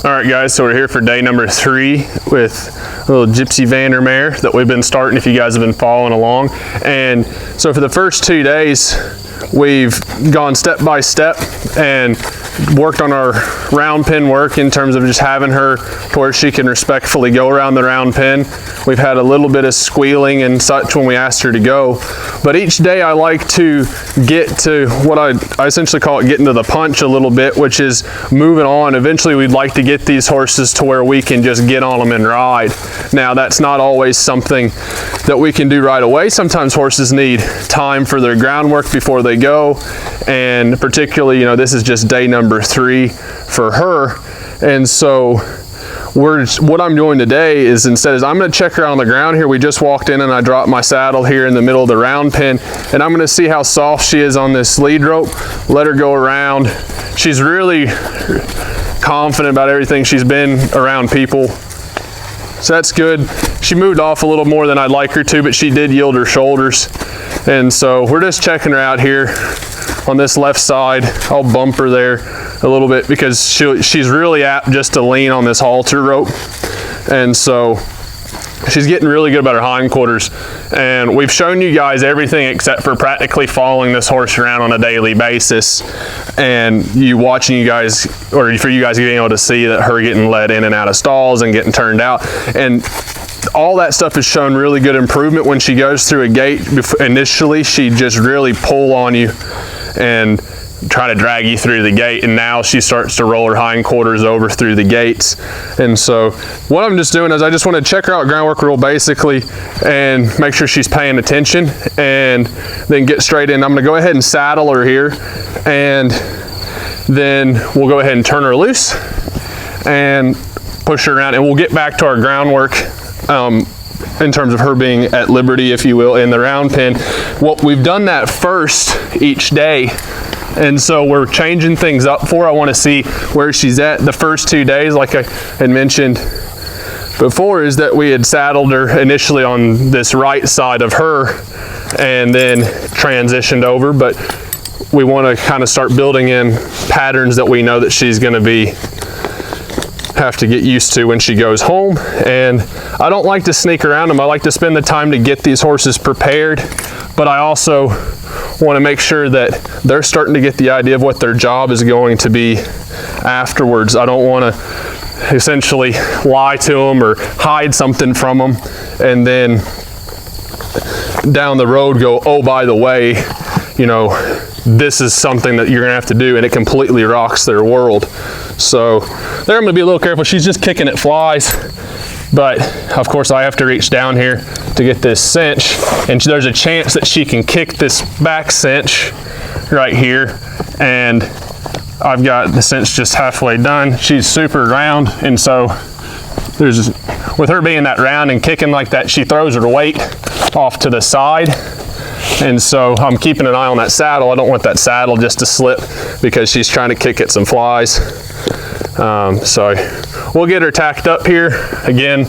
All right guys, so we're here for day number 3 with a little Gypsy Vanner mare that we've been starting if you guys have been following along. And so for the first 2 days, we've gone step by step and worked on our round pin work in terms of just having her to where she can respectfully go around the round pin. We've had a little bit of squealing and such when we asked her to go, but each day I like to get to what I essentially call it getting to the punch a little bit, which is moving on. Eventually we'd like to get these horses to where we can just get on them and ride. Now that's not always something that we can do right away. Sometimes horses need time for their groundwork before they go, and particularly, you know, this is just day number 3 for her. And so what I'm doing today is I'm going to check her on the ground here. We just walked in and I dropped my saddle here in the middle of the round pen, and I'm going to see how soft she is on this lead rope, let her go around. She's really confident about everything. She's been around people, so that's good. She moved off a little more than I'd like her to, but she did yield her shoulders. And so we're just checking her out here on this left side. I'll bump her there a little bit because she's really apt just to lean on this halter rope. And so she's getting really good about her hindquarters. And we've shown you guys everything except for practically following this horse around on a daily basis. And for you guys being able to see that her getting led in and out of stalls and getting turned out. And all that stuff has shown really good improvement. When she goes through a gate, initially she just really pull on you and try to drag you through the gate, and now she starts to roll her hindquarters over through the gates. And so what I'm just doing is I just want to check her out groundwork real basically and make sure she's paying attention, and then get straight in. I'm going to go ahead and saddle her here, and then we'll go ahead and turn her loose and push her around, and we'll get back to our groundwork in terms of her being at liberty, if you will, in the round pen. We've done that first each day, and so we're changing things up for her. I want to see where she's at. The first 2 days, like I had mentioned before, is that we had saddled her initially on this right side of her and then transitioned over, but we want to kind of start building in patterns that we know that she's going to have to get used to when she goes home. And I don't like to sneak around them. I like to spend the time to get these horses prepared, but I also want to make sure that they're starting to get the idea of what their job is going to be afterwards. I don't want to essentially lie to them or hide something from them and then down the road go, oh, by the way, you know, this is something that you're gonna have to do, and it completely rocks their world. So there I'm gonna be a little careful. She's just kicking at flies, but of course I have to reach down here to get this cinch, and there's a chance that she can kick this back cinch right here, and I've got the cinch just halfway done. She's super round, and so with her being that round and kicking like that, she throws her weight off to the side. And so I'm keeping an eye on that saddle. I don't want that saddle just to slip because she's trying to kick at some flies. So we'll get her tacked up here. Again,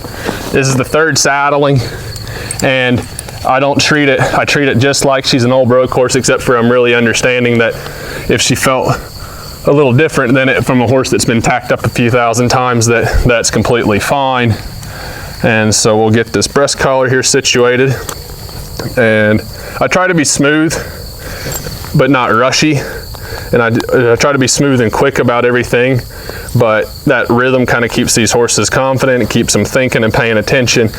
this is the 3rd saddling, and I treat it just like she's an old broke horse, except for I'm really understanding that if she felt a little different than it from a horse that's been tacked up a few thousand times, that's completely fine. And so we'll get this breast collar here situated, and I try to be smooth but not rushy, and I try to be smooth and quick about everything, but that rhythm kind of keeps these horses confident. It keeps them thinking and paying attention,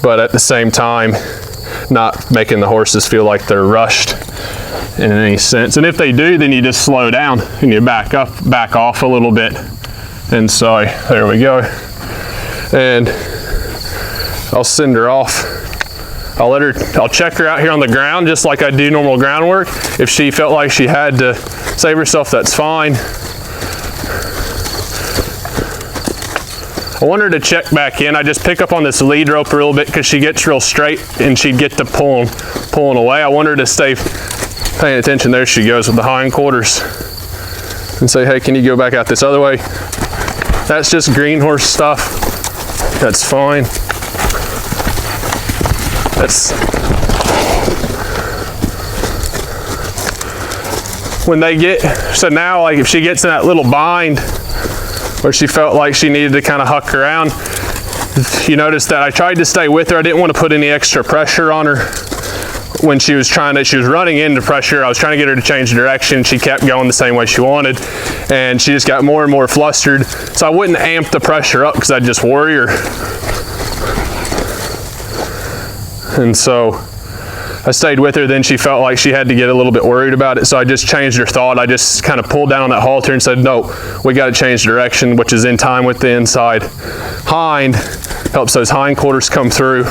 but at the same time not making the horses feel like they're rushed in any sense. And if they do, then you just slow down and you back off a little bit. And so there we go, and I'll send her off. I'll check her out here on the ground just like I do normal groundwork. If she felt like she had to save herself, that's fine. I want her to check back in. I just pick up on this lead rope a little bit because she gets real straight and she'd get to pulling away. I want her to stay paying attention. There she goes with the hindquarters. And say, hey, can you go back out this other way? That's just green horse stuff. That's fine. When they get, so now like if she gets in that little bind, where she felt like she needed to kind of huck around. You notice that I tried to stay with her. I didn't want to put any extra pressure on her when she was running into pressure. I was trying to get her to change direction. She kept going the same way she wanted, and she just got more and more flustered. So I wouldn't amp the pressure up because I'd just worry her. And so I stayed with her. Then she felt like she had to get a little bit worried about it. So I just changed her thought. I just kind of pulled down on that halter and said, no, we got to change direction, which is in time with the inside hind. Helps those hindquarters come through.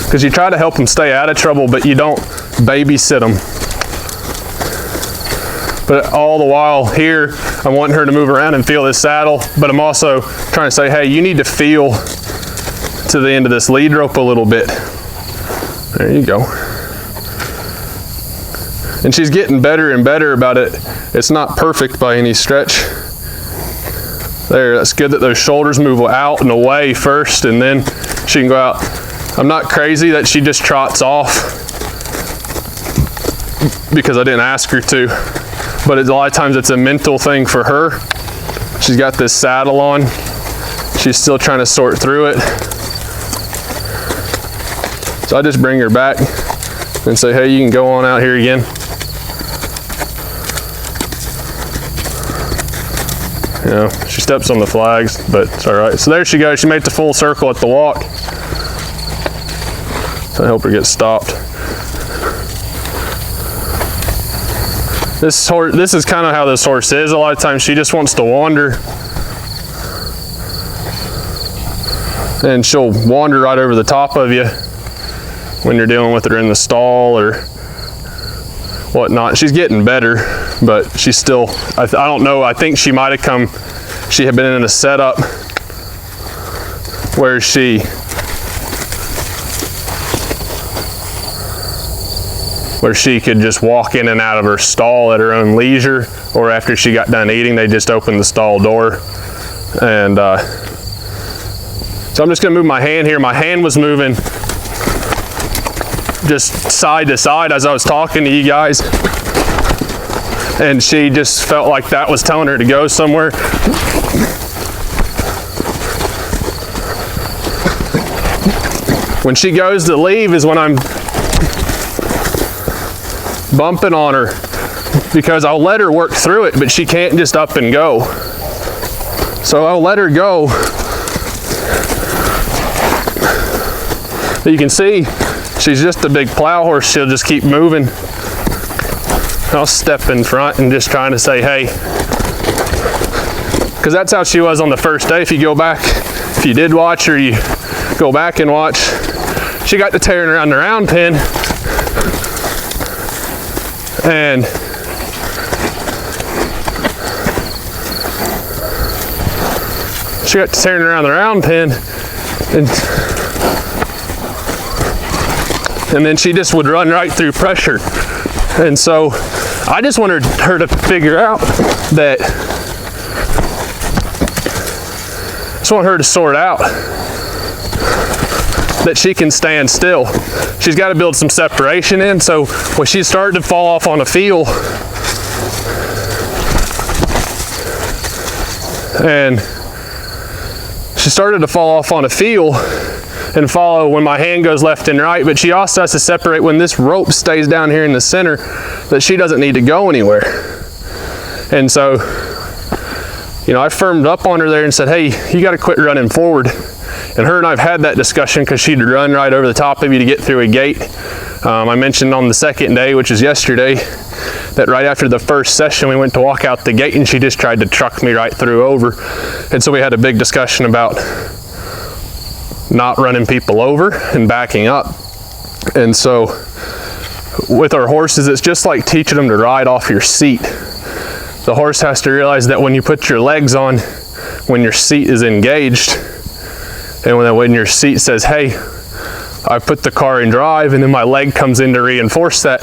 Because you try to help them stay out of trouble, but you don't babysit them. But all the while here, I want her to move around and feel this saddle, but I'm also trying to say, hey, you need to feel to the end of this lead rope a little bit. There you go. And she's getting better and better about it. It's not perfect by any stretch. There, that's good that those shoulders move out and away first, and then she can go out. I'm not crazy that she just trots off because I didn't ask her to, but a lot of times it's a mental thing for her. She's got this saddle on. She's still trying to sort through it. So I just bring her back and say, hey, you can go on out here again. You know, she steps on the flags, but it's all right. So there she goes. She made the full circle at the walk. So I help her get stopped. This is kind of how this horse is. A lot of times she just wants to wander. And she'll wander right over the top of you when you're dealing with her in the stall or whatnot. She's getting better, but she's still, I don't know, I think she might have she had been in a setup where she could just walk in and out of her stall at her own leisure, or after she got done eating, they just opened the stall door. And so I'm just gonna move my hand here. My hand was moving just side to side as I was talking to you guys. And she just felt like that was telling her to go somewhere. When she goes to leave is when I'm bumping on her, because I'll let her work through it, but she can't just up and go. So I'll let her go. But you can see she's just a big plow horse. She'll just keep moving. I'll step in front and just trying to say, hey, because that's how she was on the first day. If you go back, if you did watch or you go back and watch, she got to tearing around the round pen, and she got to tearing around the round pen, and then she just would run right through pressure. And so I just wanted her to figure out that, I just want her to sort out that she can stand still. She's got to build some separation in. So when she started to fall off on a feel, and she started to fall off on a feel and follow when my hand goes left and right, but she also has to separate when this rope stays down here in the center, that she doesn't need to go anywhere. And so, you know, I firmed up on her there and said, hey, you got to quit running forward. And her and I've had that discussion because she'd run right over the top of you to get through a gate. I mentioned on the second day, which is yesterday, that right after the first session we went to walk out the gate and she just tried to truck me right through over. And so we had a big discussion about not running people over and backing up. And so with our horses, it's just like teaching them to ride off your seat. The horse has to realize that when you put your legs on, when your seat is engaged, and when your seat says, hey, I put the car in drive and then my leg comes in to reinforce that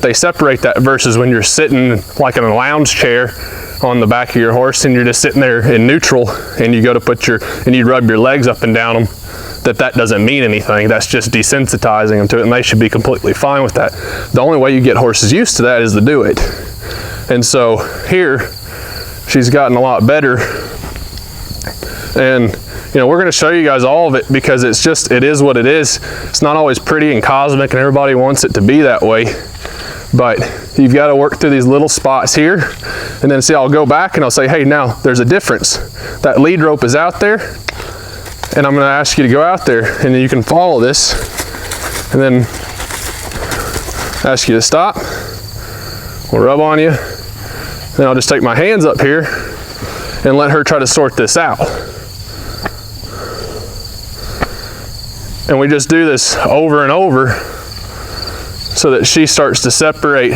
they separate that, versus when you're sitting like in a lounge chair on the back of your horse and you're just sitting there in neutral and you go to and you rub your legs up and down them, that doesn't mean anything. That's just desensitizing them to it, and they should be completely fine with that. The only way you get horses used to that is to do it. And so here, she's gotten a lot better. And we're going to show you guys all of it because it is what it is. It's not always pretty and cosmic and everybody wants it to be that way. But you've got to work through these little spots here. And then see, I'll go back and I'll say, hey, now there's a difference. That lead rope is out there. And I'm going to ask you to go out there and then you can follow this. And then ask you to stop. We'll rub on you. Then I'll just take my hands up here and let her try to sort this out. And we just do this over and over so that she starts to separate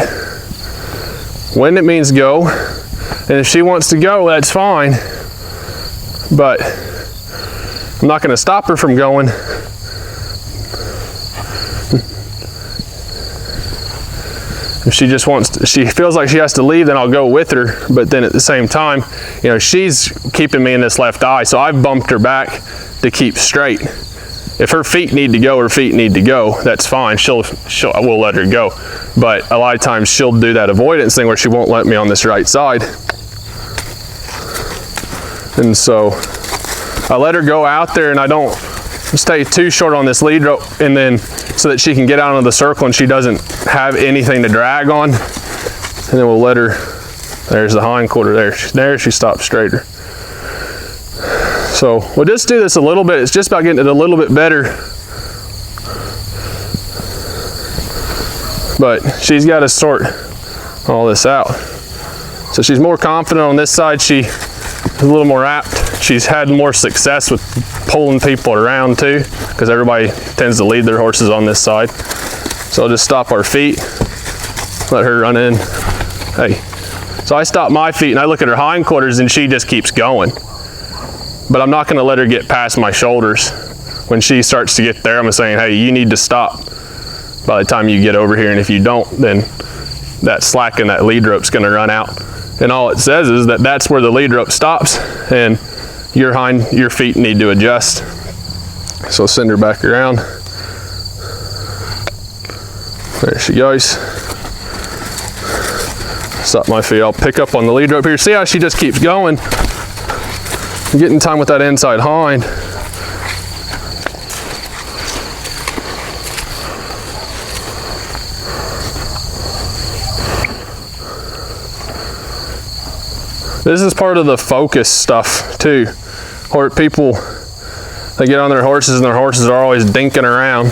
when it means go. And if she wants to go, that's fine. But I'm not going to stop her from going. If she just she feels like she has to leave, then I'll go with her. But then at the same time, she's keeping me in this left eye, so I've bumped her back to keep straight. If her feet need to go, that's fine. We'll let her go. But a lot of times she'll do that avoidance thing where she won't let me on this right side. And so I let her go out there and I don't stay too short on this lead rope, and then so that she can get out of the circle and she doesn't have anything to drag on. And then we'll let her, there's the hind quarter there she stops straighter. So we'll just do this a little bit. It's just about getting it a little bit better. But she's got to sort all this out. So she's more confident on this side. She is a little more apt. She's had more success with pulling people around too, because everybody tends to lead their horses on this side. So I'll just stop our feet, let her run in. Hey, so I stop my feet and I look at her hindquarters and she just keeps going. But I'm not going to let her get past my shoulders. When she starts to get there, I'm saying, hey, you need to stop by the time you get over here, and if you don't, then that slack in that lead rope's going to run out. And all it says is that that's where the lead rope stops, and your feet need to adjust. So send her back around. There she goes. Stop my feet. I'll pick up on the lead rope here. See how she just keeps going? Getting time with that inside hind. This is part of the focus stuff too, where people, they get on their horses and their horses are always dinking around.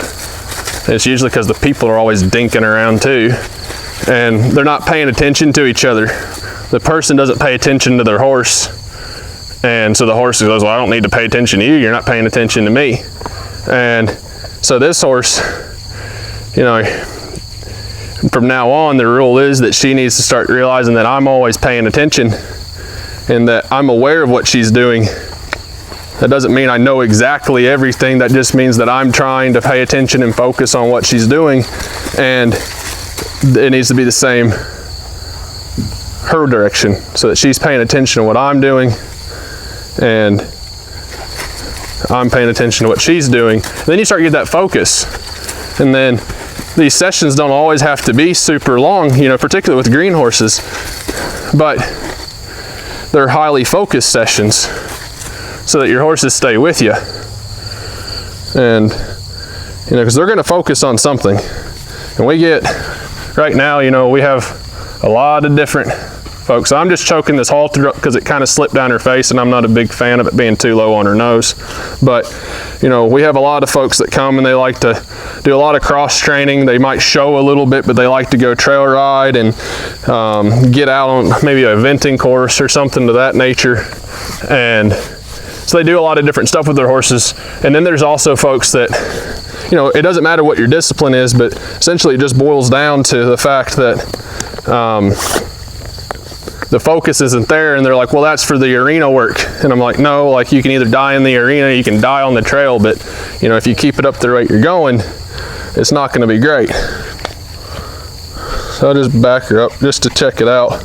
And it's usually because the people are always dinking around too, and they're not paying attention to each other. The person doesn't pay attention to their horse, and so the horse goes, well, I don't need to pay attention to you, you're not paying attention to me. And so this horse, from now on, the rule is that she needs to start realizing that I'm always paying attention and that I'm aware of what she's doing. That doesn't mean I know exactly everything. That just means that I'm trying to pay attention and focus on what she's doing, and it needs to be the same her direction, so that she's paying attention to what I'm doing and I'm paying attention to what she's doing. And then you start to get that focus. And then these sessions don't always have to be super long, particularly with green horses, but they're highly focused sessions so that your horses stay with you. And, because they're going to focus on something. And we get, right now, we have a lot of different folks. I'm just choking this halter up because it kind of slipped down her face, and I'm not a big fan of it being too low on her nose. But, we have a lot of folks that come and they like to do a lot of cross training. They might show a little bit, but they like to go trail ride and get out on maybe a eventing course or something to that nature. And so they do a lot of different stuff with their horses. And then there's also folks that, it doesn't matter what your discipline is, but essentially it just boils down to the fact that the focus isn't there, and they're like, well, that's for the arena work. And I'm like, no, like you can either die in the arena, you can die on the trail, but you know, if you keep it up the rate you're going, it's not gonna be great. So I'll just back her up just to check it out.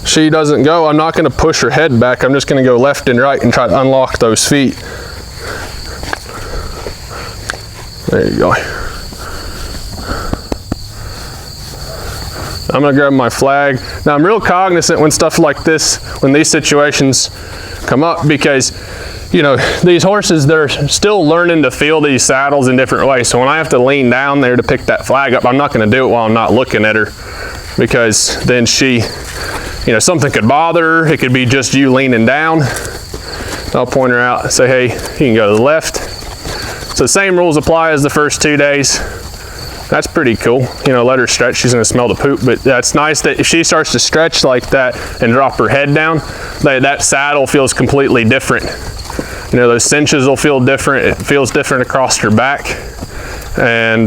She doesn't go, I'm not gonna push her head back, I'm just gonna go left and right and try to unlock those feet. There you go. I'm gonna grab my flag. Now I'm real cognizant when stuff like this, when these situations come up, because you know, these horses, they're still learning to feel these saddles in different ways. So when I have to lean down there to pick that flag up, I'm not gonna do it while I'm not looking at her, because then she, you know, something could bother her. It could be just you leaning down. I'll point her out and say, hey, you can go to the left. So the same rules apply as the first 2 days. That's pretty cool. You know, let her stretch, she's gonna smell the poop, but that's nice that if she starts to stretch like that and drop her head down, that saddle feels completely different. You know, those cinches will feel different. It feels different across her back. And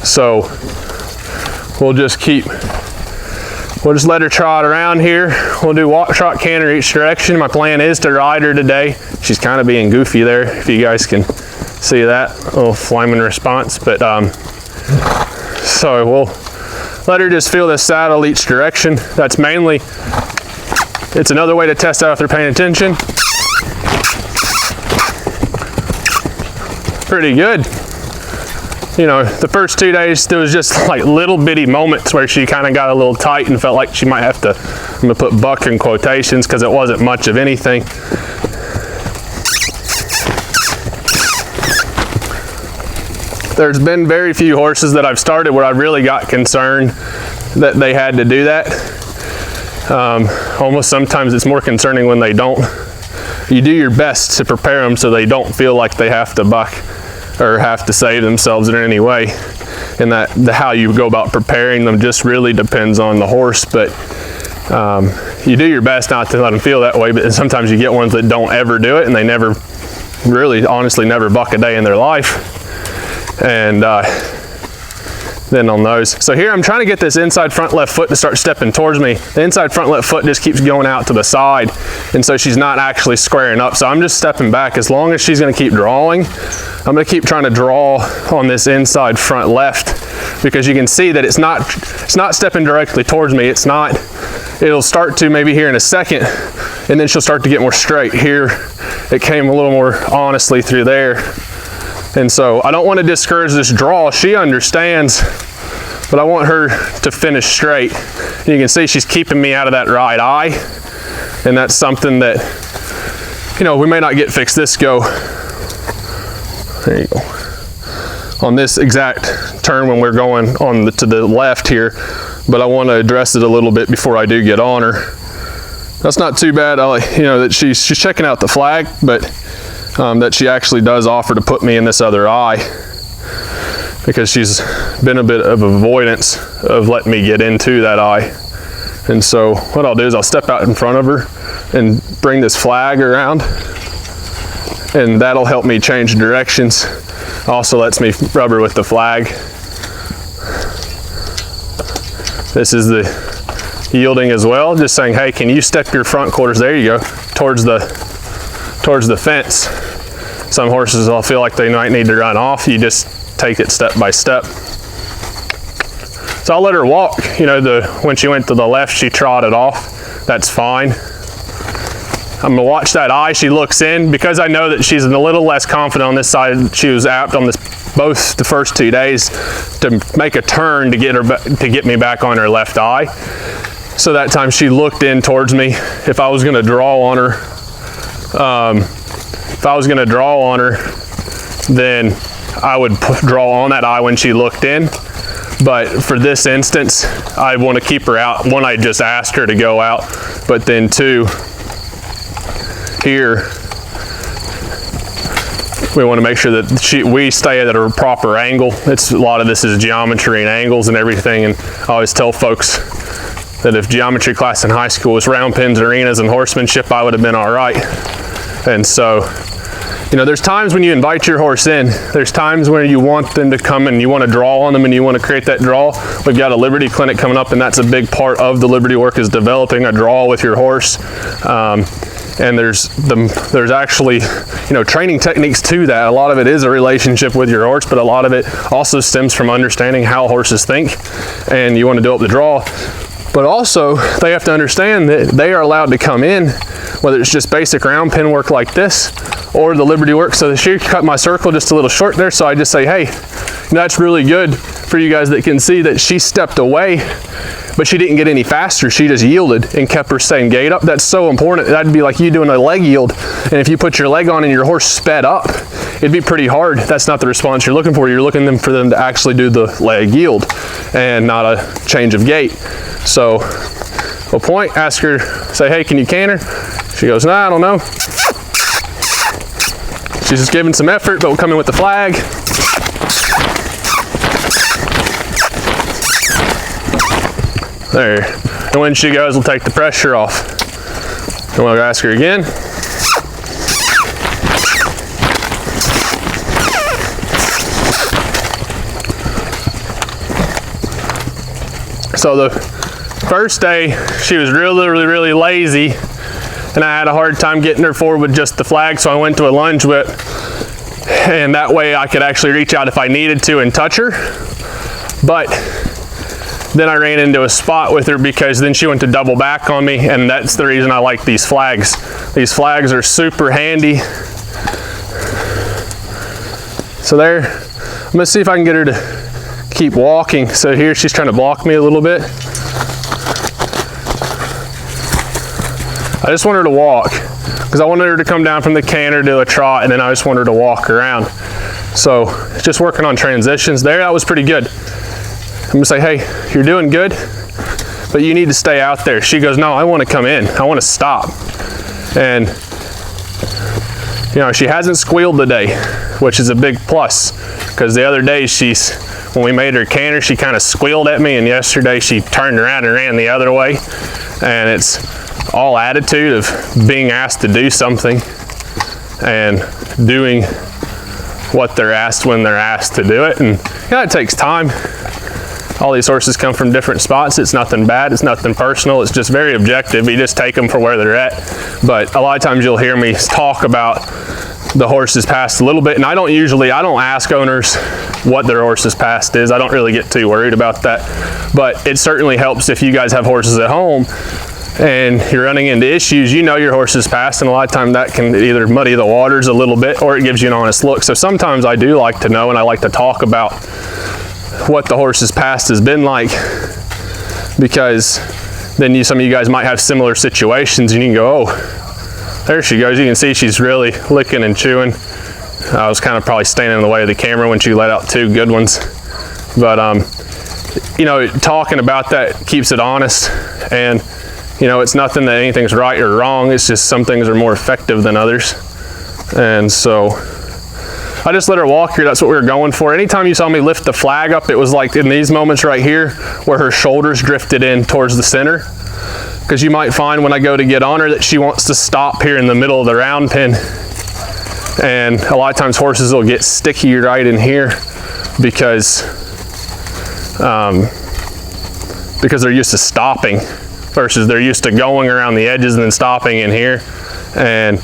so we'll just let her trot around here. We'll do walk, trot, canter each direction. My plan is to ride her today. She's kind of being goofy there, if you guys can see that little flaming response. But so we'll let her just feel this saddle each direction. That's mainly, it's another way to test out if they're paying attention. Pretty good. You know, the first 2 days, there was just like little bitty moments where she kind of got a little tight and felt like she might have to, I'm gonna put buck in quotations because it wasn't much of anything. There's been very few horses that I've started where I really got concerned that they had to do that. Almost sometimes it's more concerning when they don't. You do your best to prepare them so they don't feel like they have to buck or have to save themselves in any way. And how you go about preparing them just really depends on the horse. But you do your best not to let them feel that way. But sometimes you get ones that don't ever do it, and they never, really, honestly, never buck a day in their life. And then on those. So here I'm trying to get this inside front left foot to start stepping towards me. The inside front left foot just keeps going out to the side, and so she's not actually squaring up. So I'm just stepping back. As long as she's gonna keep drawing, I'm gonna keep trying to draw on this inside front left, because you can see that it's not stepping directly towards me. It's not, it'll start to maybe here in a second, and then she'll start to get more straight. Here, it came a little more honestly through there. And so I don't want to discourage this draw. She understands, but I want her to finish straight. And you can see she's keeping me out of that right eye. And that's something that, you know, we may not get fixed this go. There you go. On this exact turn when we're going on to the left here, but I want to address it a little bit before I do get on her. That's not too bad. You know, that she's checking out the flag, but that she actually does offer to put me in this other eye, because she's been a bit of avoidance of letting me get into that eye. And so what I'll do is I'll step out in front of her and bring this flag around, and that'll help me change directions. Also lets me rub her with the flag. This is the yielding as well, just saying, hey, can you step your front quarters, there you go, towards the fence. Some horses will feel like they might need to run off. You just take it step by step. So I'll let her walk. You know, when she went to the left, she trotted off. That's fine. I'm gonna watch that eye. She looks in, because I know that she's a little less confident on this side. She was apt on this both the first 2 days to make a turn to get me back on her left eye. So that time she looked in towards me. If I was gonna draw on her, then I would draw on that eye when she looked in. But for this instance, I want to keep her out. One, I just asked her to go out, but then two, here, we want to make sure that we stay at a proper angle. A lot of this is geometry and angles and everything, and I always tell folks that if geometry class in high school was round pins, arenas, and horsemanship, I would have been all right. And so You know, there's times when you invite your horse in, there's times when you want them to come and you want to draw on them and you want to create that draw. We've got a Liberty clinic coming up, and that's a big part of the Liberty work, is developing a draw with your horse. And there's actually, you know, training techniques to that. A lot of it is a relationship with your horse, but a lot of it also stems from understanding how horses think, and you want to develop the draw. But also, they have to understand that they are allowed to come in, whether it's just basic round pin work like this, or the Liberty work. So she cut my circle just a little short there, so I just say, hey, that's really good for you guys that can see that she stepped away, but she didn't get any faster. She just yielded and kept her same gait up. That's so important. That'd be like you doing a leg yield, and if you put your leg on and your horse sped up, it'd be pretty hard. That's not the response you're looking for. You're looking for them to actually do the leg yield and not a change of gait. So we'll point, ask her, say, hey, can you canter? She goes, nah, I don't know. She's just giving some effort, but we'll come in with the flag. There. And when she goes, we'll take the pressure off. And we'll ask her again. So the first day, she was really lazy, and I had a hard time getting her forward with just the flag, so I went to a lunge whip, and that way I could actually reach out if I needed to and touch her. But then I ran into a spot with her because then she went to double back on me, and that's the reason I like these flags. These flags are super handy. So there, I'm gonna see if I can get her to keep walking. So here she's trying to block me a little bit. I just want her to walk because I wanted her to come down from the canter to a trot, and then I just want her to walk around. So just working on transitions there, that was pretty good. I'm gonna say, hey, you're doing good, but you need to stay out there. She goes, no, I want to come in. I want to stop. And you know, she hasn't squealed today, which is a big plus, because the other day when we made her canter, she kind of squealed at me, and yesterday she turned around and ran the other way. And it's all attitude of being asked to do something and doing what they're asked when they're asked to do it. And yeah, it takes time. All these horses come from different spots. It's nothing bad, it's nothing personal, it's just very objective. You just take them for where they're at. But a lot of times you'll hear me talk about the horse's past a little bit, and I don't ask owners what their horse's past is. I don't really get too worried about that. But it certainly helps if you guys have horses at home and you're running into issues, you know your horse's past, and a lot of time that can either muddy the waters a little bit or it gives you an honest look. So sometimes I do like to know, and I like to talk about what the horse's past has been like, because then some of you guys might have similar situations and you can go, oh, there she goes. You can see she's really licking and chewing. I was kind of probably standing in the way of the camera when she let out two good ones. But, you know, talking about that keeps it honest, and, you know, it's nothing that anything's right or wrong. It's just some things are more effective than others. And so I just let her walk here. That's what we were going for. Anytime you saw me lift the flag up, it was like in these moments right here where her shoulders drifted in towards the center. Because you might find when I go to get on her that she wants to stop here in the middle of the round pin. And a lot of times horses will get sticky right in here because they're used to stopping versus they're used to going around the edges and then stopping in here. And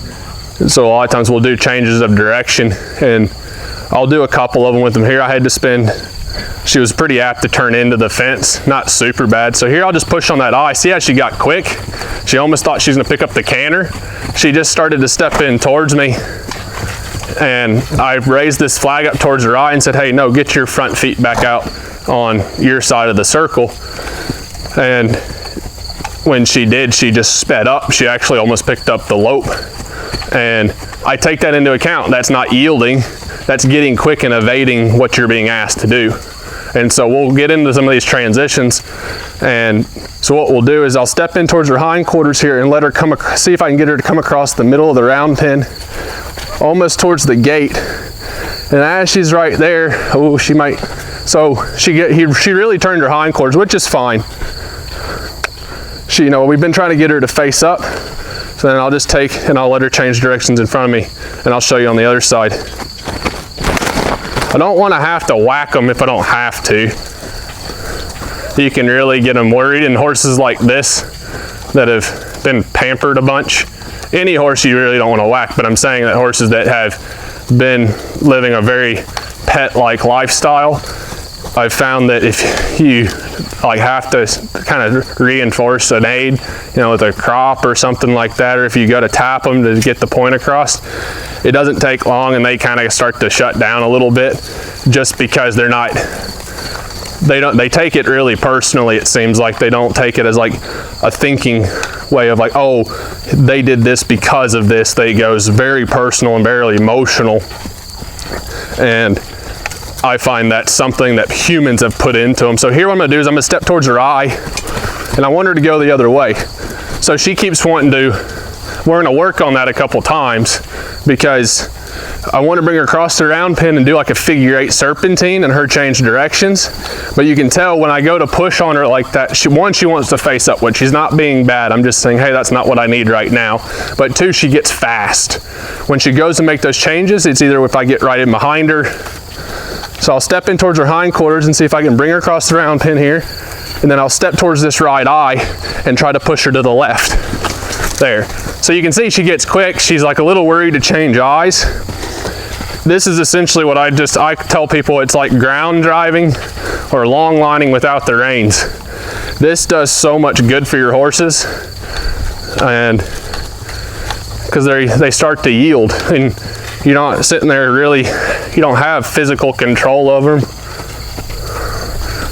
so a lot of times we'll do changes of direction, and I'll do a couple of them with them. Here I had to spend, she was pretty apt to turn into the fence, not super bad. So here I'll just push on that eye. See how she got quick? She almost thought she was gonna pick up the canter. She just started to step in towards me, and I raised this flag up towards her eye and said, hey, no, get your front feet back out on your side of the circle. And when she did, she just sped up. She actually almost picked up the lope. And I take that into account. That's not yielding, that's getting quick and evading what you're being asked to do. And so we'll get into some of these transitions. And so what we'll do is I'll step in towards her hindquarters here and let her see if I can get her to come across the middle of the round pin, almost towards the gate. And as she's right there, oh, she might, so she really turned her hindquarters, which is fine. You know, we've been trying to get her to face up. So then I'll just take and I'll let her change directions in front of me, and I'll show you on the other side. I don't want to have to whack them if I don't have to. You can really get them worried, and horses like this that have been pampered a bunch, any horse you really don't want to whack, but I'm saying that horses that have been living a very pet-like lifestyle, I've found that if you like have to kind of reinforce an aid, you know, with a crop or something like that, or if you got to tap them to get the point across, it doesn't take long and they kind of start to shut down a little bit, just because they're not, they take it really personally. It seems like they don't take it as like a thinking way of like, oh, they did this because of this. They goes very personal and very emotional, and I find that's something that humans have put into them. So here what I'm gonna do is I'm gonna step towards her eye, and I want her to go the other way. So she keeps wanting to, we're gonna work on that a couple times, because I want to bring her across the round pin and do like a figure 8 serpentine and her change directions. But you can tell when I go to push on her like that, she wants to face upward. She's not being bad. I'm just saying, hey, that's not what I need right now. But 2, she gets fast. When she goes to make those changes, it's either if I get right in behind her. So I'll step in towards her hindquarters and see if I can bring her across the round pin here. And then I'll step towards this right eye and try to push her to the left. There. So you can see she gets quick. She's like a little worried to change eyes. This is essentially what I tell people, it's like ground driving or long lining without the reins. This does so much good for your horses, and because they start to yield, and you're not sitting there really, you don't have physical control over them.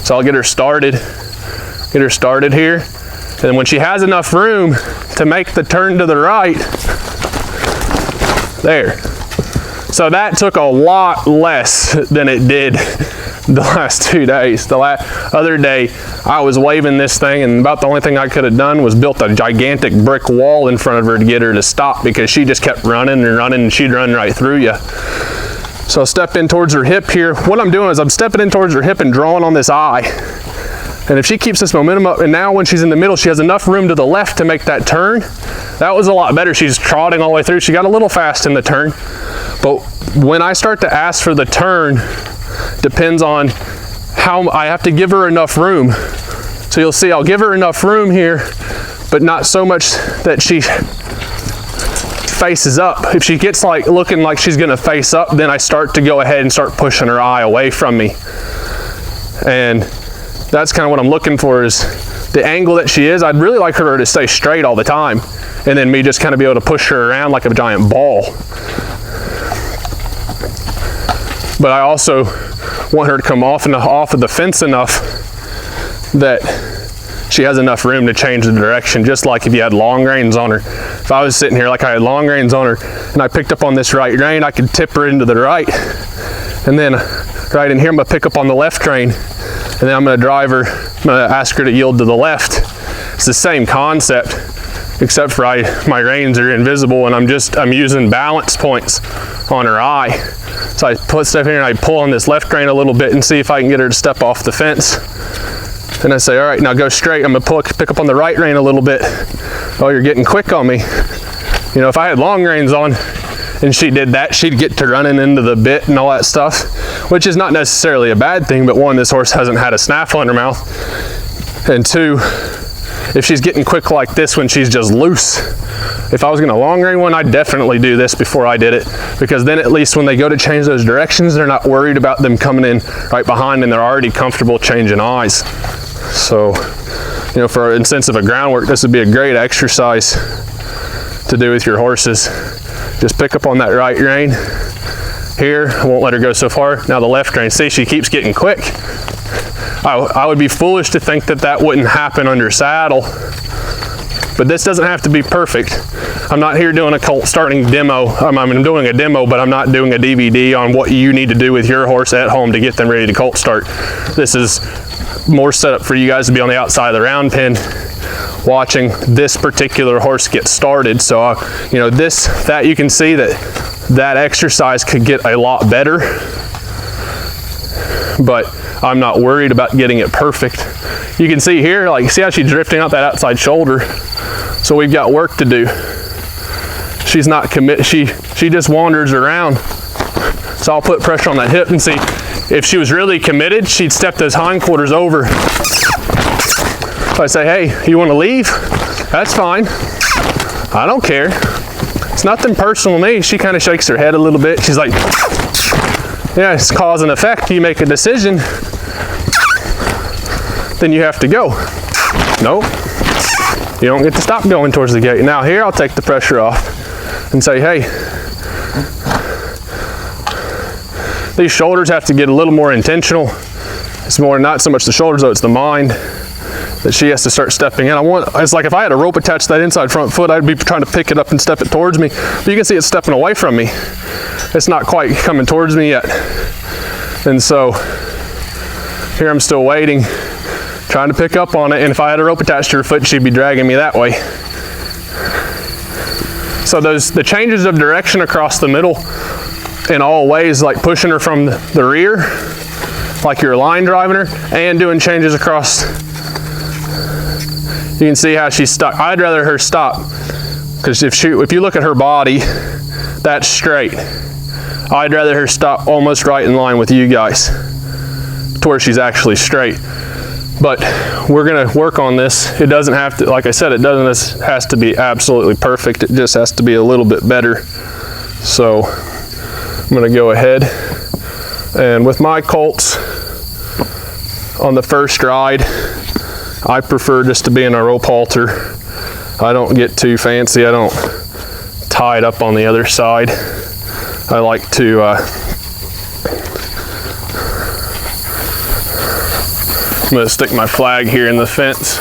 So I'll get her started here, and when she has enough room to make the turn to the right, there. So that took a lot less than it did the last 2 days. The other day, I was waving this thing, and about the only thing I could have done was built a gigantic brick wall in front of her to get her to stop, because she just kept running and running, and she'd run right through you. So I'll step in towards her hip here. What I'm doing is I'm stepping in towards her hip and drawing on this eye. And if she keeps this momentum up, and now when she's in the middle, she has enough room to the left to make that turn. That was a lot better. She's trotting all the way through. She got a little fast in the turn. But when I start to ask for the turn, depends on how I have to give her enough room. So you'll see I'll give her enough room here, but not so much that she faces up. If she gets like looking like she's gonna face up, then I start to go ahead and start pushing her eye away from me. And that's kind of what I'm looking for, is the angle that she is. I'd really like her to stay straight all the time, and then me just kind of be able to push her around like a giant ball. But I also want her to come off of the fence enough that she has enough room to change the direction, just like if you had long reins on her. If I was sitting here like I had long reins on her and I picked up on this right rein, I could tip her into the right, and then right in here I'm gonna pick up on the left rein, and then I'm gonna drive her, I'm gonna ask her to yield to the left. It's the same concept, except for my reins are invisible, and I'm using balance points on her eye. So I put stuff here and I pull on this left rein a little bit and see if I can get her to step off the fence. And I say, all right, now go straight. I'm gonna pick up on the right rein a little bit. Oh, you're getting quick on me. You know, if I had long reins on and she did that, she'd get to running into the bit and all that stuff, which is not necessarily a bad thing, but 1, this horse hasn't had a snaffle in her mouth, and 2, if she's getting quick like this when she's just loose, if I was gonna long rein one, I'd definitely do this before I did it, because then at least when they go to change those directions, they're not worried about them coming in right behind, and they're already comfortable changing eyes. So, you know, for instance of a groundwork, this would be a great exercise to do with your horses. Just pick up on that right rein here. I won't let her go so far. Now the left rein. See, she keeps getting quick. I would be foolish to think that that wouldn't happen under saddle, but this doesn't have to be perfect. I'm not here doing a Colt starting demo. I'm doing a demo, but I'm not doing a DVD on what you need to do with your horse at home to get them ready to Colt start. This is more set up for you guys to be on the outside of the round pen watching this particular horse get started. So, you know, that you can see that exercise could get a lot better, but I'm not worried about getting it perfect. You can see here, like, see how she's drifting out that outside shoulder. So we've got work to do. she's not committed. She just wanders around. So I'll put pressure on that hip and see if she was really committed, she'd step those hindquarters over. If I say, hey, you want to leave? That's fine. I don't care. It's nothing personal to me. She kind of shakes her head a little bit. She's like, yeah, it's cause and effect. You make a decision, then you have to go. Nope. You don't get to stop going towards the gate. Now here, I'll take the pressure off and say, hey, these shoulders have to get a little more intentional. It's more not so much the shoulders though, it's the mind that she has to start stepping in. It's like if I had a rope attached to that inside front foot, I'd be trying to pick it up and step it towards me. But you can see it's stepping away from me. It's not quite coming towards me yet. And so here I'm still waiting, trying to pick up on it. And if I had a rope attached to her foot, she'd be dragging me that way. So the changes of direction across the middle in all ways, like pushing her from the rear, like you're line driving her, and doing changes across. You can see how she's stuck. I'd rather her stop, because if you look at her body, that's straight. I'd rather her stop almost right in line with you guys to where she's actually straight. But we're gonna work on this. It doesn't have to, like I said, has to be absolutely perfect. It just has to be a little bit better. So I'm gonna go ahead, and with my colts on the first ride, I prefer just to be in a rope halter. I don't get too fancy. I don't tie it up on the other side. I like to I'm gonna stick my flag here in the fence.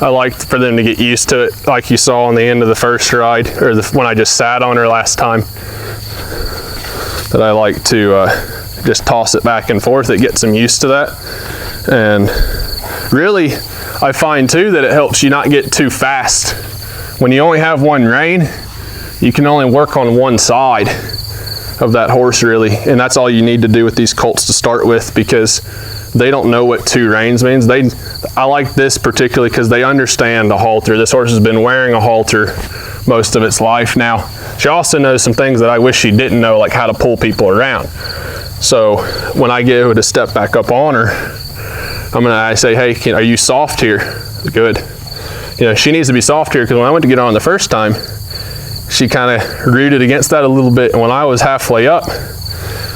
I like for them to get used to it, like you saw on the end of the first ride, or when I just sat on her last time, that I like to just toss it back and forth. It gets them used to that. And really, I find too that it helps you not get too fast. When you only have one rein, you can only work on one side of that horse really, and that's all you need to do with these colts to start with, because they don't know what two reins means. I like this particularly because they understand a halter. This horse has been wearing a halter most of its life now. She also knows some things that I wish she didn't know, like how to pull people around. So when I go to step back up on her, I say, hey, are you soft here? Good. You know, she needs to be soft here, because when I went to get on the first time, she kind of rooted against that a little bit. And when I was halfway up,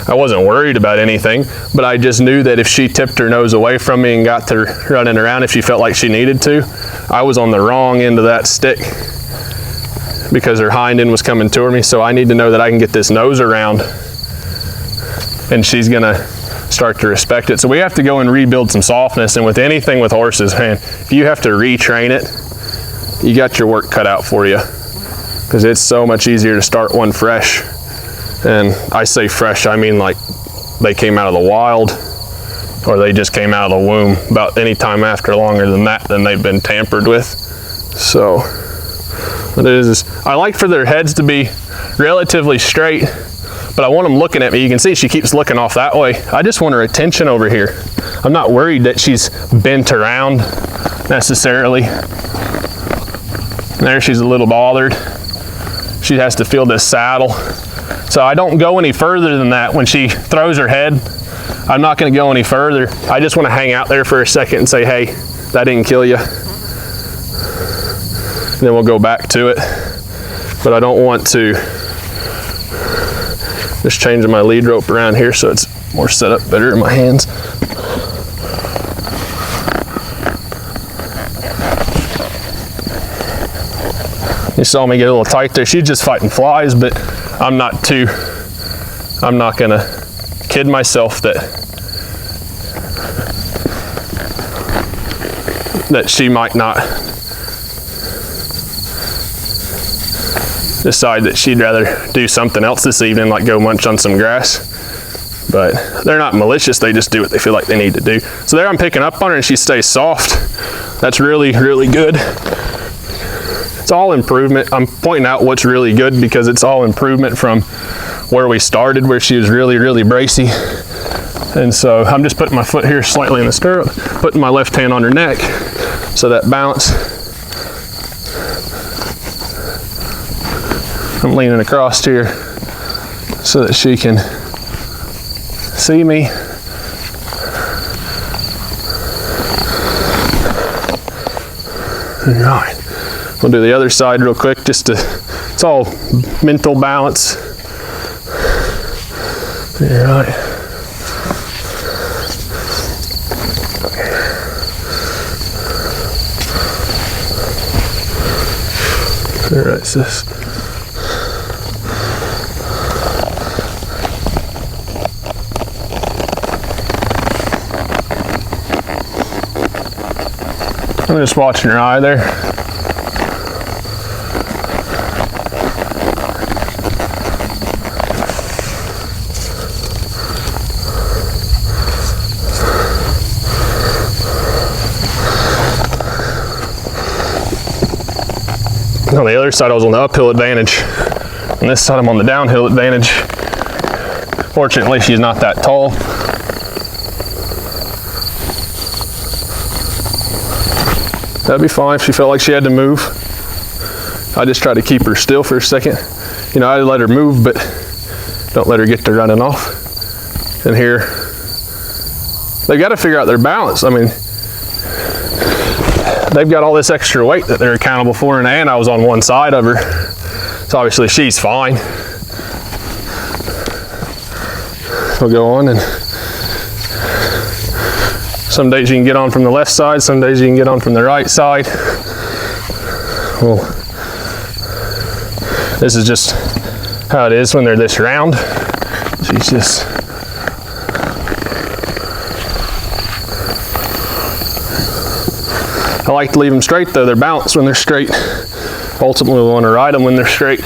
I wasn't worried about anything, but I just knew that if she tipped her nose away from me and got to running around, if she felt like she needed to, I was on the wrong end of that stick, because her hind end was coming toward me. So I need to know that I can get this nose around, and she's gonna start to respect it. So we have to go and rebuild some softness. And with anything with horses, man, if you have to retrain it, you got your work cut out for you, because it's so much easier to start one fresh. And I say fresh, I mean like they came out of the wild, or they just came out of the womb. About any time after longer than that, then they've been tampered with. So I like for their heads to be relatively straight, but I want them looking at me. You can see she keeps looking off that way. I just want her attention over here. I'm not worried that she's bent around necessarily. There, she's a little bothered. She has to feel this saddle. So I don't go any further than that. When she throws her head, I'm not gonna go any further. I just wanna hang out there for a second and say, hey, that didn't kill you. And then we'll go back to it. But I don't want to, just changing my lead rope around here so it's more set up better in my hands. You saw me get a little tight there. She's just fighting flies, but I'm not gonna kid myself that she might not decide that she'd rather do something else this evening, like go munch on some grass. But they're not malicious, they just do what they feel like they need to do. So there I'm picking up on her and she stays soft. That's really, really good. It's all improvement. I'm pointing out what's really good because it's all improvement from where we started, where she was really, really bracy. And so I'm just putting my foot here slightly in the stirrup, putting my left hand on her neck, so that balance. I'm leaning across here so that she can see me. All right, we'll do the other side real quick, just to, it's all mental balance. All right. All right, sis. I'm just watching her eye there. On the other side, I was on the uphill advantage. On this side, I'm on the downhill advantage. Fortunately, she's not that tall. That'd be fine if she felt like she had to move. I just try to keep her still for a second. You know, I let her move, but don't let her get to running off. And here, they've got to figure out their balance. I mean, they've got all this extra weight that they're accountable for, and I was on one side of her. So obviously she's fine. We'll go on, and some days you can get on from the left side, some days you can get on from the right side. Well, this is just how it is when they're this round. She's just, I like to leave them straight though. They're balanced when they're straight. Ultimately, we want to ride them when they're straight.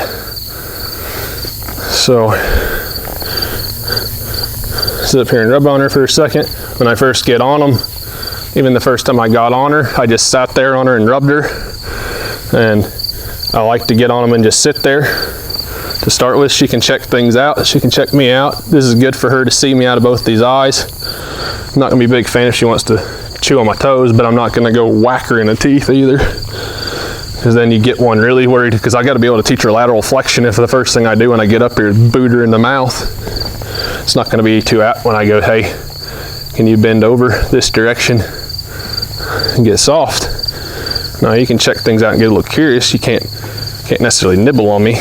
So, sit up here and rub on her for a second. When I first get on them, even the first time I got on her, I just sat there on her and rubbed her. And I like to get on them and just sit there. To start with, she can check things out. She can check me out. This is good for her to see me out of both these eyes. I'm not gonna be a big fan if she wants to chew on my toes, but I'm not gonna go whack her in the teeth either. Because then you get one really worried, because I gotta be able to teach her lateral flexion if the first thing I do when I get up here is boot her in the mouth. It's not gonna be too apt when I go, hey, can you bend over this direction and get soft? Now you can check things out and get a little curious. You can't necessarily nibble on me.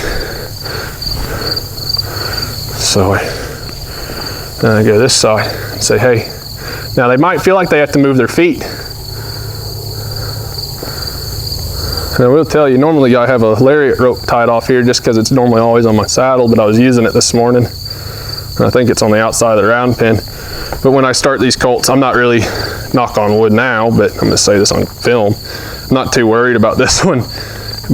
So I go this side and say, hey. Now they might feel like they have to move their feet. And I will tell you, normally I have a lariat rope tied off here just because it's normally always on my saddle, but I was using it this morning. And I think it's on the outside of the round pin. But when I start these colts, I'm not really, knock on wood now, but I'm gonna say this on film, I'm not too worried about this one.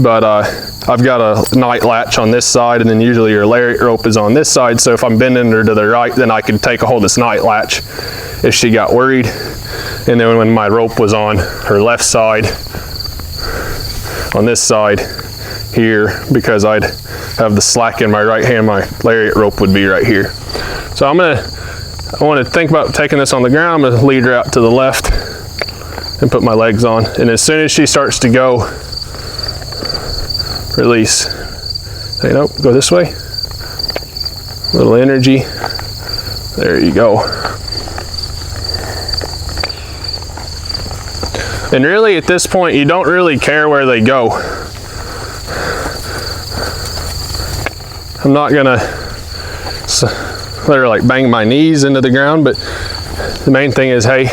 But I've got a night latch on this side, and then usually your lariat rope is on this side. So if I'm bending her to the right, then I can take a hold of this night latch if she got worried. And then when my rope was on her left side, on this side here, because I'd have the slack in my right hand, my lariat rope would be right here. So I want to think about taking this on the ground. I'm going to lead her out to the left and put my legs on. And as soon as she starts to go, release. Hey, nope, go this way. A little energy. There you go. And really at this point, you don't really care where they go. I'm not gonna let her like bang my knees into the ground, but the main thing is, hey,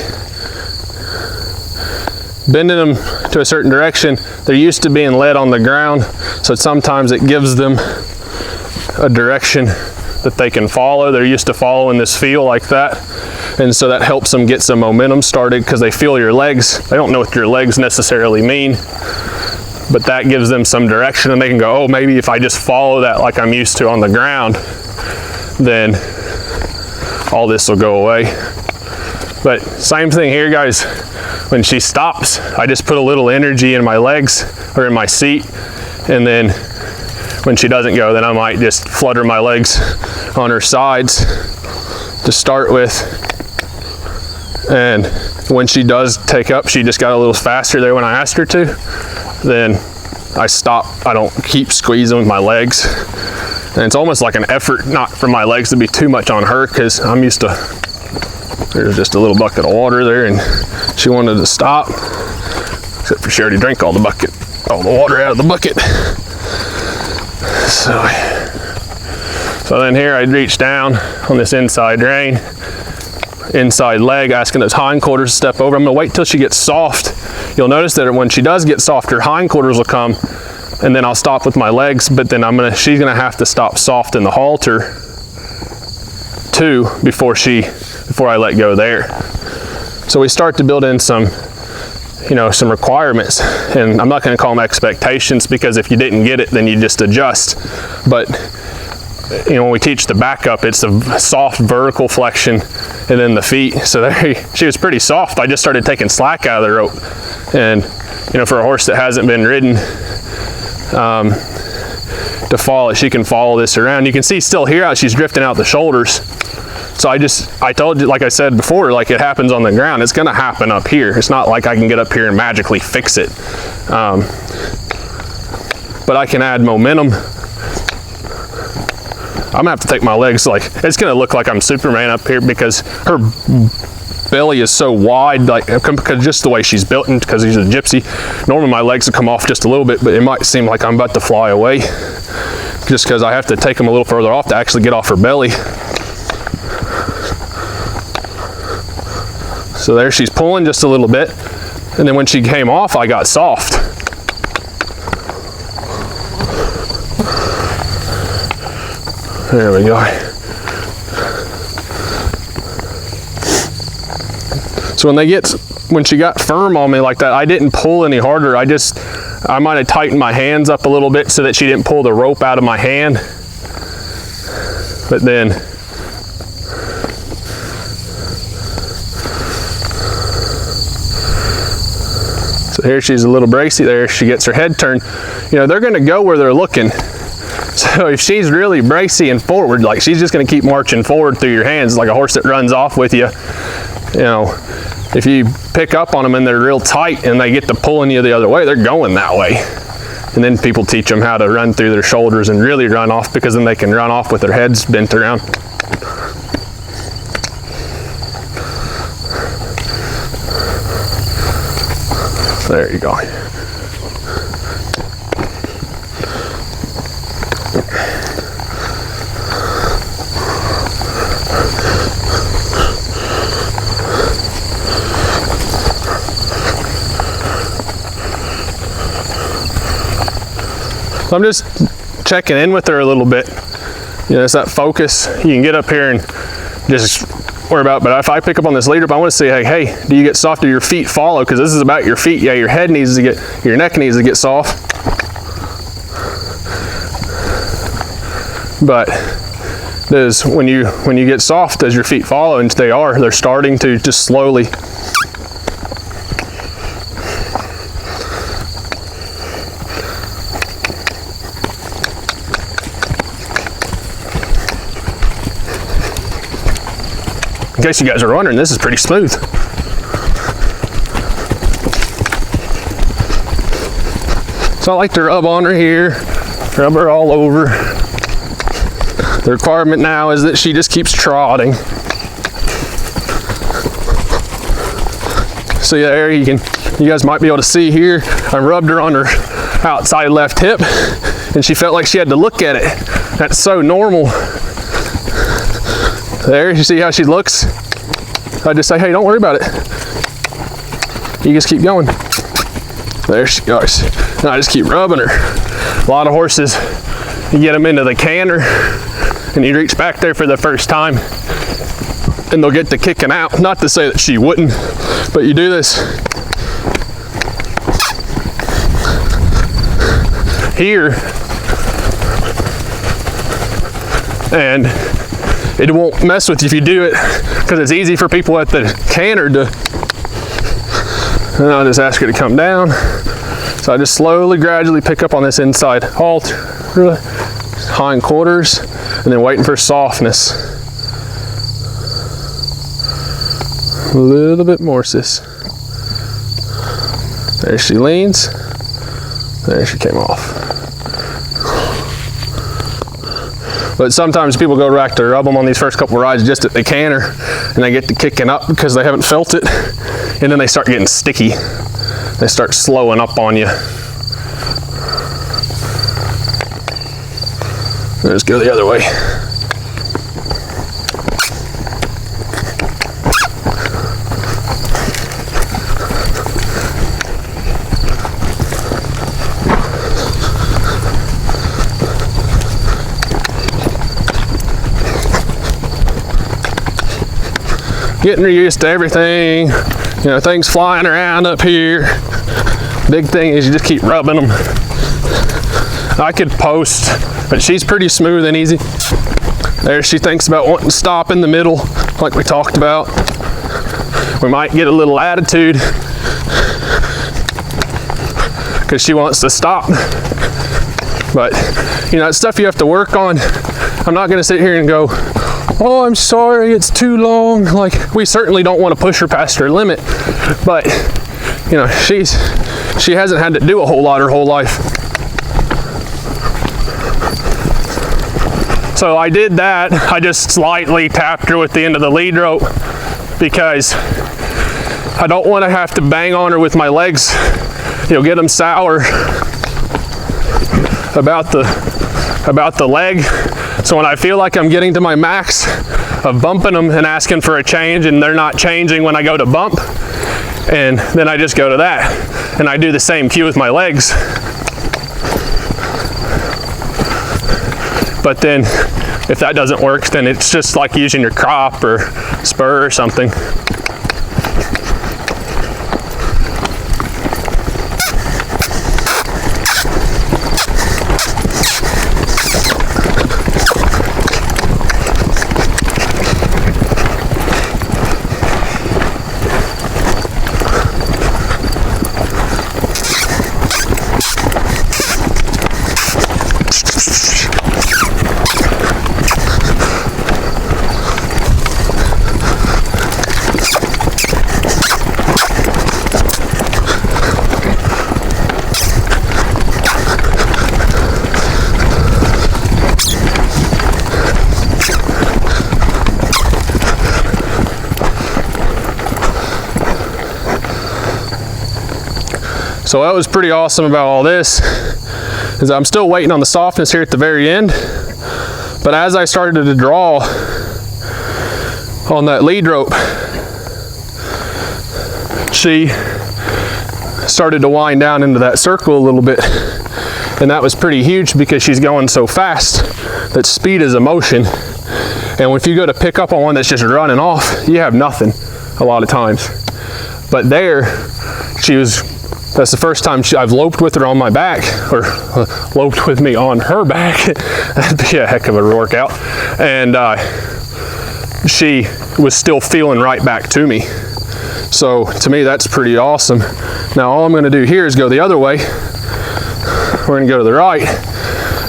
bending them to a certain direction. They're used to being led on the ground, so sometimes it gives them a direction that they can follow. They're used to following this feel like that, and so that helps them get some momentum started because they feel your legs. They don't know what your legs necessarily mean, but that gives them some direction, and they can go, oh, maybe if I just follow that like I'm used to on the ground, then all this will go away. But same thing here, guys. When she stops, I just put a little energy in my legs or in my seat, and then when she doesn't go, then I might just flutter my legs on her sides to start with. And when she does take up, she just got a little faster there when I asked her to. Then I stop. I don't keep squeezing with my legs. And it's almost like an effort not for my legs to be too much on her, because I'm used to, there's just a little bucket of water there and she wanted to stop, except for she already drank all the water out of the bucket. So then here I reach down on this inside rein, inside leg, asking those hindquarters to step over. I'm gonna wait till she gets soft. You'll notice that when she does get soft, her hindquarters will come, and then I'll stop with my legs, but then she's gonna have to stop soft in the halter too before I let go there. So we start to build in some requirements, and I'm not gonna call them expectations, because if you didn't get it, then you just adjust. But when we teach the backup, it's a soft vertical flexion and then the feet. So there she was pretty soft. I just started taking slack out of the rope. And for a horse that hasn't been ridden, to follow, she can follow this around. You can see still here how she's drifting out the shoulders. So I told you, like I said before, like it happens on the ground, it's gonna happen up here. It's not like I can get up here and magically fix it. But I can add momentum. I'm gonna have to take my legs, it's gonna look like I'm Superman up here, because her belly is so wide, because just the way she's built, and because she's a gypsy. Normally my legs will come off just a little bit, but it might seem like I'm about to fly away, just because I have to take them a little further off to actually get off her belly. So there she's pulling just a little bit, and then when she came off, I got soft. There we go. So when she got firm on me like that, I didn't pull any harder. I might have tightened my hands up a little bit so that she didn't pull the rope out of my hand. But then so here she's a little bracy there. She gets her head turned. They're gonna go where they're looking. So if she's really bracy and forward, she's just gonna keep marching forward through your hands, like a horse that runs off with you. If you pick up on them and they're real tight and they get to pulling you the other way, they're going that way. And then people teach them how to run through their shoulders and really run off, because then they can run off with their heads bent around. There you go. So I'm just checking in with her a little bit. It's that focus. You can get up here and just worry about, but if I pick up on this lead rope, I want to say, hey, do you get soft? Do your feet follow? Because this is about your feet. Yeah, your head needs to your neck needs to get soft. But when you get soft, does your feet follow? And they're starting to just slowly. In case you guys are wondering, this is pretty smooth. So I like to rub on her here, rub her all over. The requirement now is that she just keeps trotting. So yeah, there you guys might be able to see here, I rubbed her on her outside left hip, and she felt like she had to look at it. That's so normal. There, you see how she looks? I just say, hey, don't worry about it. You just keep going. There she goes. And I just keep rubbing her. A lot of horses, you get them into the canter, and you reach back there for the first time, and they'll get to kicking out. Not to say that she wouldn't, but you do this here, and it won't mess with you if you do it, because it's easy for people at the canter to, and I'll just ask her to come down. So I just slowly, gradually pick up on this inside halt, hind quarters, and then waiting for softness. A little bit more, sis. There she leans. There she came off. But sometimes people go back to rub them on these first couple rides just at the canter, and they get to kicking up because they haven't felt it, and then they start getting sticky. They start slowing up on you. Let's go the other way. Getting her used to everything, you know, things flying around up here. Big thing is you just keep rubbing them. I could post, but she's pretty smooth and easy. There she thinks about wanting to stop in the middle, like we talked about. We might get a little attitude because she wants to stop. But, you know, it's stuff you have to work on. I'm not gonna sit here and go, oh, I'm sorry, it's too long. Like, we certainly don't want to push her past her limit, but you know, she hasn't had to do a whole lot her whole life. So I did that. I just slightly tapped her with the end of the lead rope because I don't want to have to bang on her with my legs, you know, get them sour about the leg. So when I feel like I'm getting to my max of bumping them and asking for a change and they're not changing when I go to bump, and then I just go to that. And I do the same cue with my legs. But then if that doesn't work, then it's just like using your crop or spur or something. So what was pretty awesome about all this is I'm still waiting on the softness here at the very end, but as I started to draw on that lead rope, she started to wind down into that circle a little bit, and that was pretty huge because she's going so fast that speed is emotion. And if you go to pick up on one that's just running off, you have nothing a lot of times. But there, that's the first time I've loped with her on my back, or loped with me on her back. That'd be a heck of a workout. And she was still feeling right back to me. So to me, that's pretty awesome. Now all I'm gonna do here is go the other way. We're gonna go to the right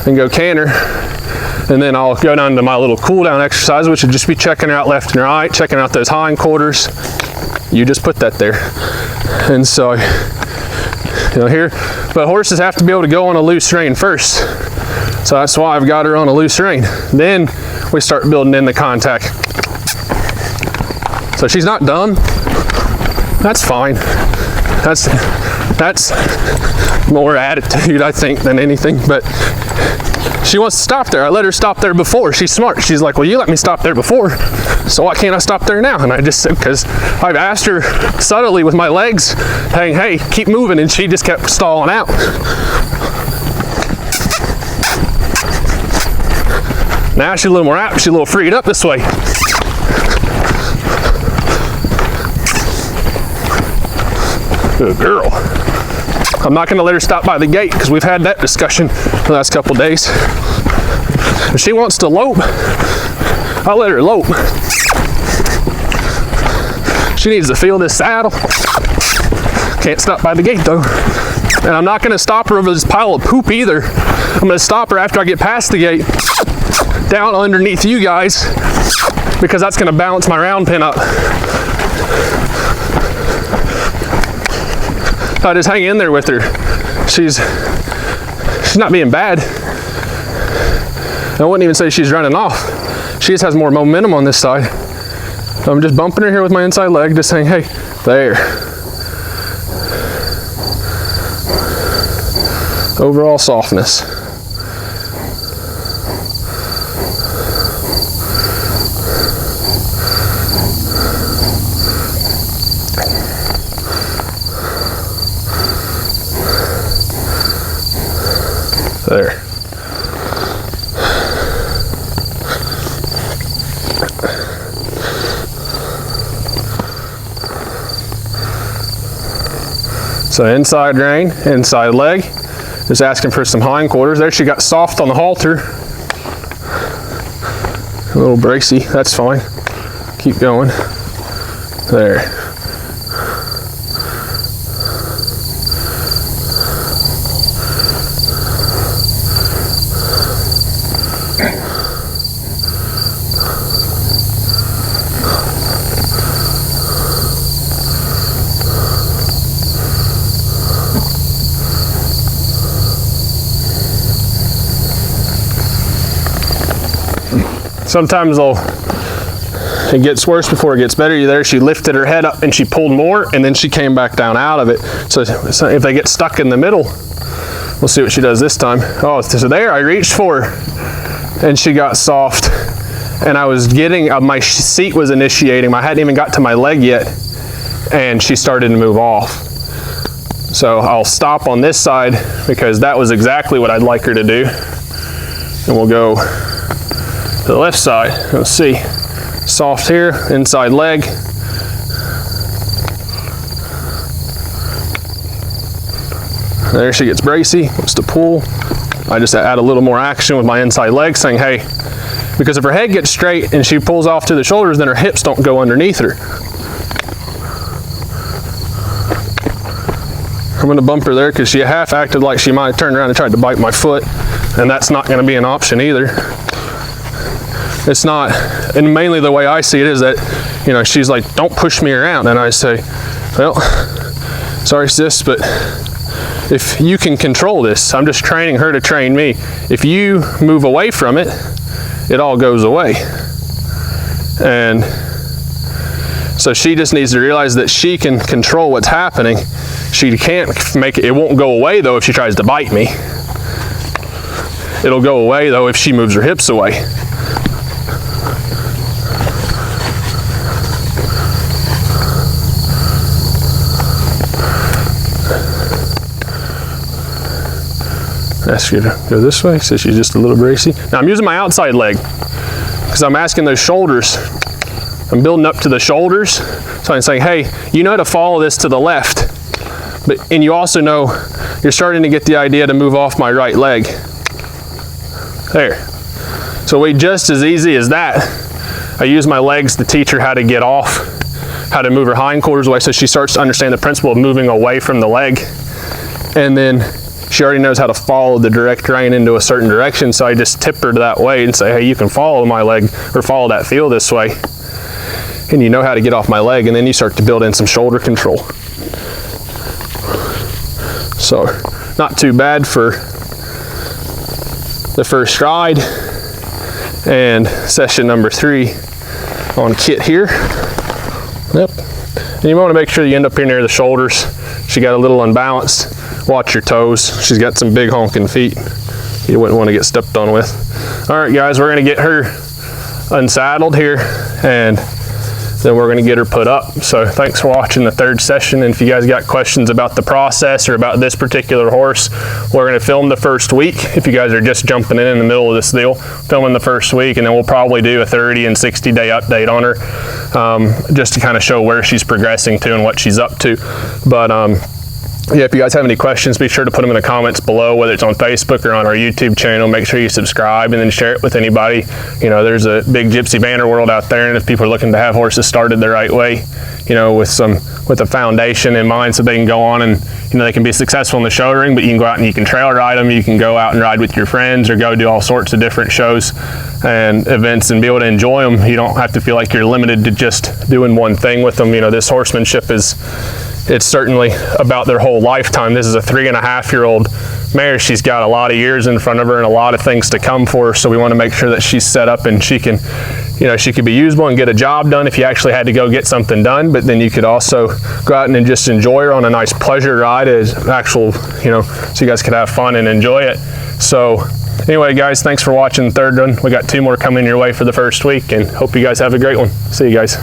and go canter. And then I'll go down to my little cool down exercise, which would just be checking her out left and right, checking out those hindquarters. You just put that there. And so, you know, here, but horses have to be able to go on a loose rein first. So that's why I've got her on a loose rein. Then we start building in the contact. So she's not done. That's fine. That's more attitude, I think, than anything. But she wants to stop there. I let her stop there before. She's smart. She's like, well, you let me stop there before, so why can't I stop there now? And I just said, because I've asked her subtly with my legs, saying, hey, keep moving, and she just kept stalling out. Now she's a little more apt. She's a little freed up this way. Good girl. I'm not going to let her stop by the gate because we've had that discussion the last couple days. If she wants to lope, I'll let her lope. She needs to feel this saddle. Can't stop by the gate though. And I'm not going to stop her over this pile of poop either. I'm going to stop her after I get past the gate, down underneath you guys, because that's going to balance my round pin up. I just hang in there with her. She's not being bad. I wouldn't even say she's running off. She just has more momentum on this side. I'm just bumping her here with my inside leg, just saying, hey, there. Overall softness. There. So inside rein, inside leg, just asking for some hindquarters. There, she got soft on the halter. A little bracy, that's fine. Keep going. There. Sometimes it gets worse before it gets better. There, she lifted her head up and she pulled more, and then she came back down out of it. So if they get stuck in the middle, we'll see what she does this time. Oh, so there, I reached for her and she got soft, and I was getting, my seat was initiating. I hadn't even got to my leg yet, and she started to move off. So I'll stop on this side because that was exactly what I'd like her to do. And we'll go to the left side. Let's see. Soft here, inside leg. There, she gets bracy, wants to pull. I just add a little more action with my inside leg, saying, hey, because if her head gets straight and she pulls off to the shoulders, then her hips don't go underneath her. I'm going to bump her there because she half acted like she might have turned around and tried to bite my foot, and that's not going to be an option either. It's not, and mainly the way I see it is that, you know, she's like, don't push me around. And I say, well, sorry sis, but if you can control this, I'm just training her to train me. If you move away from it, it all goes away. And so she just needs to realize that she can control what's happening. She can't make it, it won't go away though if she tries to bite me. It'll go away though if she moves her hips away. Ask her to go this way, so she's just a little bracy. Now I'm using my outside leg because I'm asking those shoulders. I'm building up to the shoulders. So I'm saying, hey, you know how to follow this to the left, and you also know you're starting to get the idea to move off my right leg. There. So we just as easy as that. I use my legs to teach her how to get off, how to move her hindquarters away, so she starts to understand the principle of moving away from the leg. And then she already knows how to follow the direct rein into a certain direction, so I just tip her that way and say, hey, you can follow my leg or follow that feel this way. And you know how to get off my leg, and then you start to build in some shoulder control. So, not too bad for the first ride. And session number 3 on Kit here. Yep. And you want to make sure you end up here near the shoulders. She got a little unbalanced. Watch your toes. She's got some big honking feet you wouldn't want to get stepped on with. All right, guys, we're going to get her unsaddled here, and then we're going to get her put up. So thanks for watching the 3rd session. And if you guys got questions about the process or about this particular horse, we're going to film the first week. If you guys are just jumping in the middle of this deal, filming the first week, and then we'll probably do a 30 and 60 day update on her, just to kind of show where she's progressing to and what she's up to. But yeah, if you guys have any questions, be sure to put them in the comments below, whether it's on Facebook or on our YouTube channel. Make sure you subscribe and then share it with anybody. You know, there's a big Gypsy Vanner world out there, and if people are looking to have horses started the right way, you know, with a foundation in mind, so they can go on and, you know, they can be successful in the show ring, but you can go out and you can trail ride them, you can go out and ride with your friends, or go do all sorts of different shows and events and be able to enjoy them. You don't have to feel like you're limited to just doing one thing with them. You know, this horsemanship it's certainly about their whole lifetime. This is a 3.5-year-old mare. She's got a lot of years in front of her and a lot of things to come for her, so we want to make sure that she's set up and she can, you know, she could be usable and get a job done if you actually had to go get something done, but then you could also go out and just enjoy her on a nice pleasure ride as actual, you know, so you guys could have fun and enjoy it. So anyway, guys, thanks for watching the third one. We got 2 more coming your way for the first week, and hope you guys have a great one. See you guys.